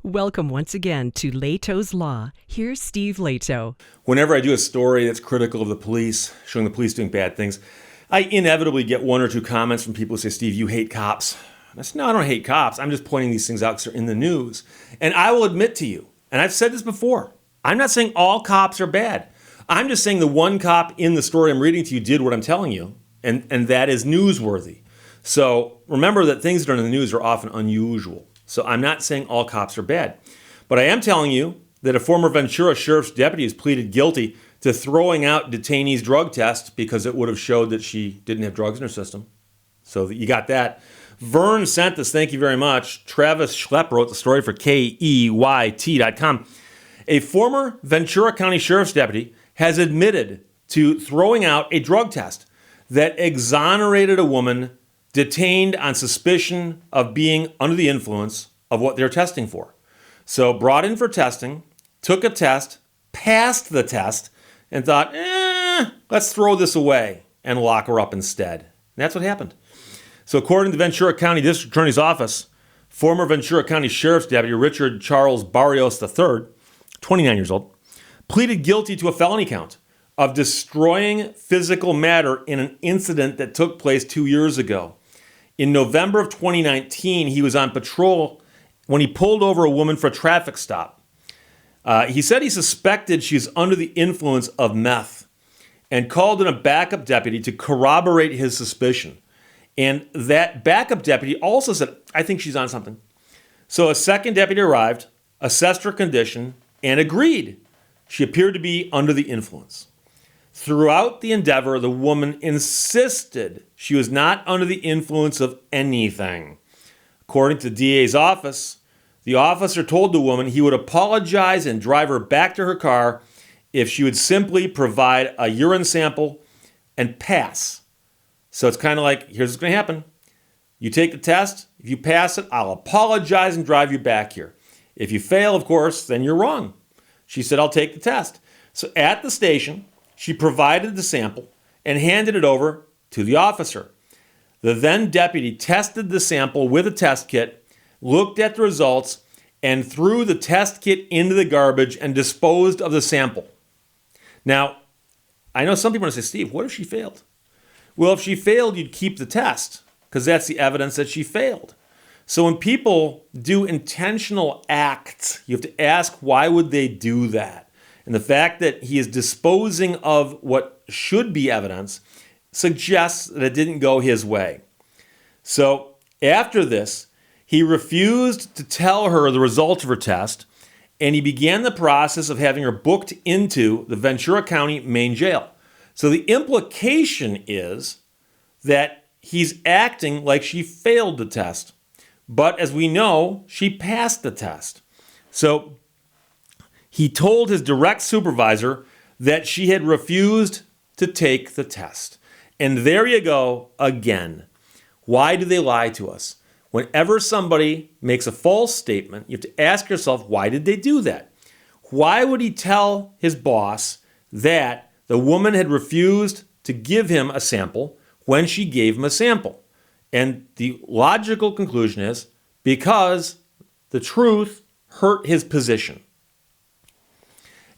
Welcome once again to Lehto's Law. Here's Steve Lehto. Whenever I do a story that's critical of the police, showing the police doing bad things, I inevitably get one or two comments from people who say, Steve, you hate cops. And I say, no, I don't hate cops. I'm just pointing these things out because they're in the news. And I will admit to you, and I've said this before, I'm not saying all cops are bad. I'm just saying the one cop in the story I'm reading to you did what I'm telling you, and that is newsworthy. So remember that things that are in the news are often unusual. So I'm not saying all cops are bad. But I am telling you that a former Ventura Sheriff's deputy has pleaded guilty to throwing out detainees' drug tests because it would have showed that she didn't have drugs in her system. So you got that. Vern sent this, thank you very much. Travis Schlepp wrote the story for KEYT.com. A former Ventura County Sheriff's deputy has admitted to throwing out a drug test that exonerated a woman detained on suspicion of being under the influence of what they're testing for. So brought in for testing, took a test, passed the test, and thought, let's throw this away and lock her up instead. And that's what happened. So according to the Ventura County District Attorney's Office, former Ventura County Sheriff's Deputy Richard Charles Barrios III, 29 years old, pleaded guilty to a felony count of destroying physical matter in an incident that took place 2 years ago. In November of 2019, he was on patrol when he pulled over a woman for a traffic stop. He said he suspected she was under the influence of meth and called in a backup deputy to corroborate his suspicion. And that backup deputy also said, I think she's on something. So a second deputy arrived, assessed her condition, and agreed she appeared to be under the influence. Throughout the endeavor, the woman insisted she was not under the influence of anything. According to the DA's office, the officer told the woman he would apologize and drive her back to her car if she would simply provide a urine sample and pass. So it's kind of like, here's what's going to happen. You take the test. If you pass it, I'll apologize and drive you back here. If you fail, of course, then you're wrong. She said, I'll take the test. So at the station, she provided the sample and handed it over to the officer. The then deputy tested the sample with a test kit, looked at the results, and threw the test kit into the garbage and disposed of the sample. Now, I know some people are going to say, Steve, what if she failed? Well, if she failed, you'd keep the test because that's the evidence that she failed. So when people do intentional acts, you have to ask, why would they do that? And the fact that he is disposing of what should be evidence suggests that it didn't go his way. So after this, he refused to tell her the results of her test, and he began the process of having her booked into the Ventura County main jail. So the implication is that he's acting like she failed the test. But as we know, she passed the test. So he told his direct supervisor that she had refused to take the test. And there you go again. Why do they lie to us? Whenever somebody makes a false statement, you have to ask yourself, why did they do that? Why would he tell his boss that the woman had refused to give him a sample when she gave him a sample? And the logical conclusion is because the truth hurt his position.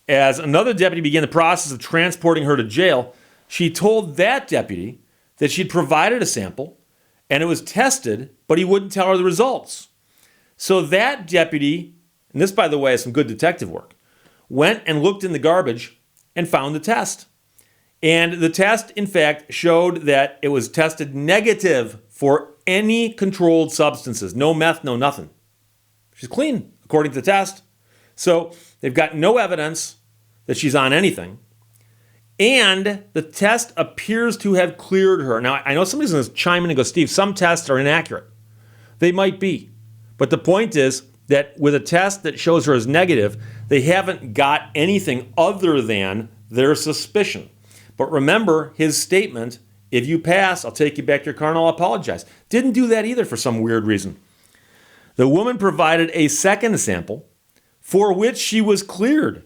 As another deputy began the process of transporting her to jail, she told that deputy that she'd provided a sample and it was tested, but he wouldn't tell her the results. So that deputy, and this, by the way, is some good detective work, went and looked in the garbage and found the test. And the test, in fact, showed that it was tested negative for any controlled substances. No meth, no nothing. She's clean, according to the test. So they've got no evidence that she's on anything. And the test appears to have cleared her. Now, I know somebody's going to chime in and go, Steve, some tests are inaccurate. They might be. But the point is that with a test that shows her as negative, they haven't got anything other than their suspicion. But remember his statement, if you pass, I'll take you back to your car and I'll apologize. Didn't do that either for some weird reason. The woman provided a second sample for which she was cleared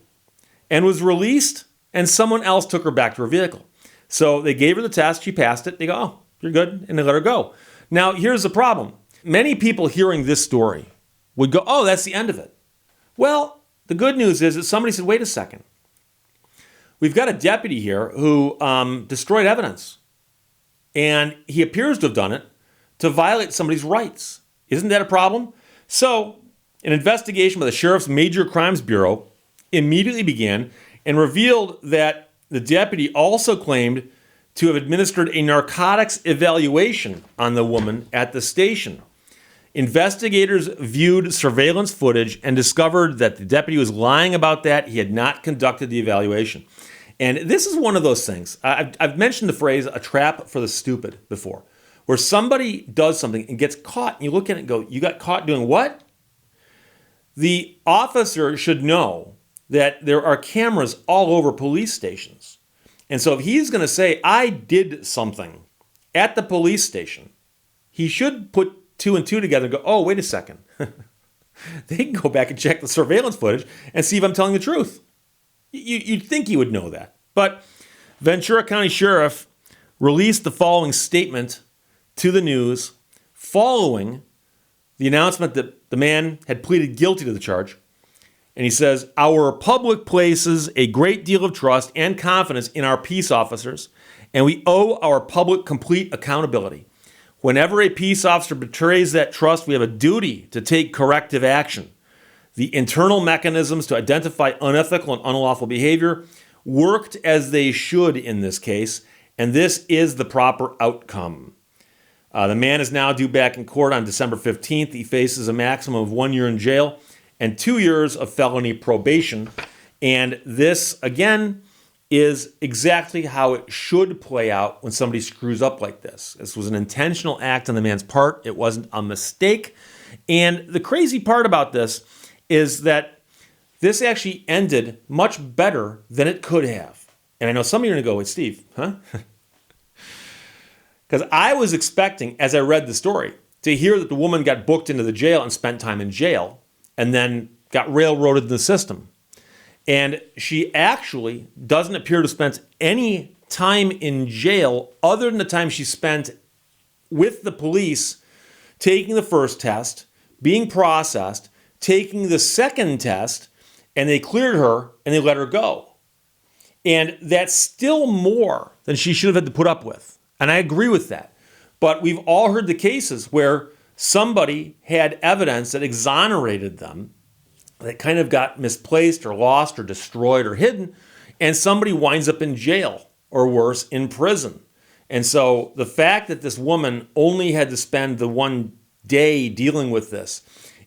and was released, and someone else took her back to her vehicle. So they gave her the test, she passed it, they go, oh, you're good, and they let her go. Now, here's the problem. Many people hearing this story would go, oh, that's the end of it. Well, the good news is that somebody said, wait a second. We've got a deputy here who destroyed evidence. And he appears to have done it to violate somebody's rights. Isn't that a problem? So, an investigation by the Sheriff's Major Crimes Bureau immediately began and revealed that the deputy also claimed to have administered a narcotics evaluation on the woman at the station. Investigators viewed surveillance footage and discovered that the deputy was lying about that. He had not conducted the evaluation. And this is one of those things. I've mentioned the phrase a trap for the stupid before, where somebody does something and gets caught, and you look at it and go, you got caught doing what? The officer should know that there are cameras all over police stations. And so if he's going to say, I did something at the police station, he should put two and two together and go, oh, wait a second. They can go back and check the surveillance footage and see if I'm telling the truth. You'd think he would know that. But Ventura County Sheriff released the following statement to the news following the announcement that the man had pleaded guilty to the charge. And he says, our public places a great deal of trust and confidence in our peace officers, and we owe our public complete accountability. Whenever a peace officer betrays that trust, we have a duty to take corrective action. The internal mechanisms to identify unethical and unlawful behavior worked as they should in this case, and this is the proper outcome. The man is now due back in court on December 15th. He faces a maximum of 1 year in jail and 2 years of felony probation. And this, again, is exactly how it should play out when somebody screws up like this. This was an intentional act on the man's part. It wasn't a mistake. And the crazy part about this is that this actually ended much better than it could have. And I know some of you are going to go, wait, Steve, huh? Because I was expecting, as I read the story, to hear that the woman got booked into the jail and spent time in jail and then got railroaded in the system. And she actually doesn't appear to have spent any time in jail other than the time she spent with the police taking the first test, being processed, taking the second test, and they cleared her and they let her go. And that's still more than she should have had to put up with. And I agree with that. But we've all heard the cases where somebody had evidence that exonerated them, that kind of got misplaced or lost or destroyed or hidden, and somebody winds up in jail or worse, in prison. And so the fact that this woman only had to spend the 1 day dealing with this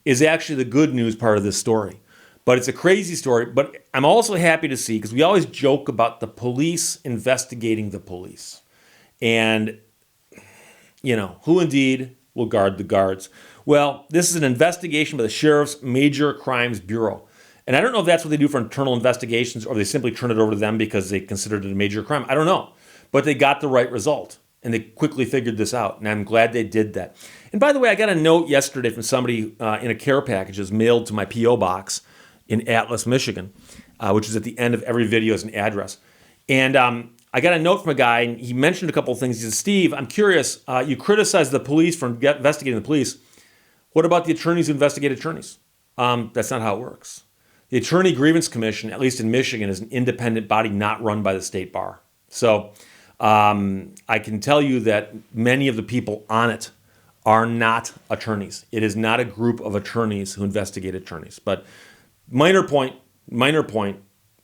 is actually the good news part of this story. But it's a crazy story. But I'm also happy to see, because we always joke about the police investigating the police. And, you know, who indeed will guard the guards? Well, this is an investigation by the Sheriff's Major Crimes Bureau. And I don't know if that's what they do for internal investigations or they simply turn it over to them because they considered it a major crime. I don't know. But they got the right result. And they quickly figured this out. And I'm glad they did that. And by the way, I got a note yesterday from somebody in a care package that was mailed to my P.O. box in Atlas, Michigan, which is at the end of every video as an address. And I got a note from a guy, and he mentioned a couple of things. He said, Steve, I'm curious, you criticize the police for investigating the police. What about the attorneys who investigate attorneys? That's not how it works. The Attorney Grievance Commission, at least in Michigan, is an independent body not run by the state bar. So I can tell you that many of the people on it are not attorneys. It is not a group of attorneys who investigate attorneys. But minor point,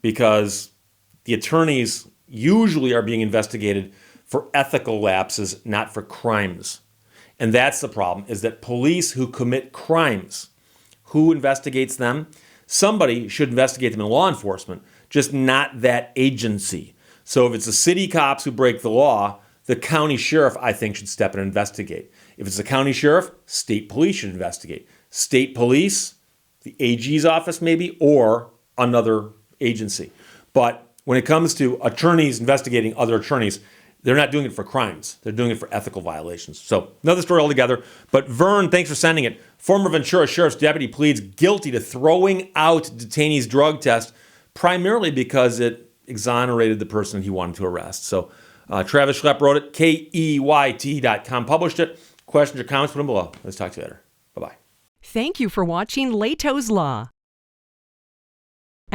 because the attorneys usually are being investigated for ethical lapses, not for crimes. And that's the problem, is that police who commit crimes, who investigates them? Somebody should investigate them in law enforcement, just not that agency. So if it's the city cops who break the law, the county sheriff, I think, should step in and investigate. If it's the county sheriff, state police should investigate. State police, the AG's office maybe, or another agency. But when it comes to attorneys investigating other attorneys, they're not doing it for crimes. They're doing it for ethical violations. So another story altogether. But Vern, thanks for sending it. Former Ventura Sheriff's deputy pleads guilty to throwing out detainee's drug test, primarily because it exonerated the person he wanted to arrest. So Travis Schlepp wrote it. KEYT.com published it. Questions or comments, put them below. Let's talk to you later. Bye-bye. Thank you for watching Lehto's Law.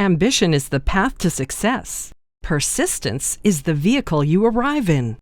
Ambition is the path to success. Persistence is the vehicle you arrive in.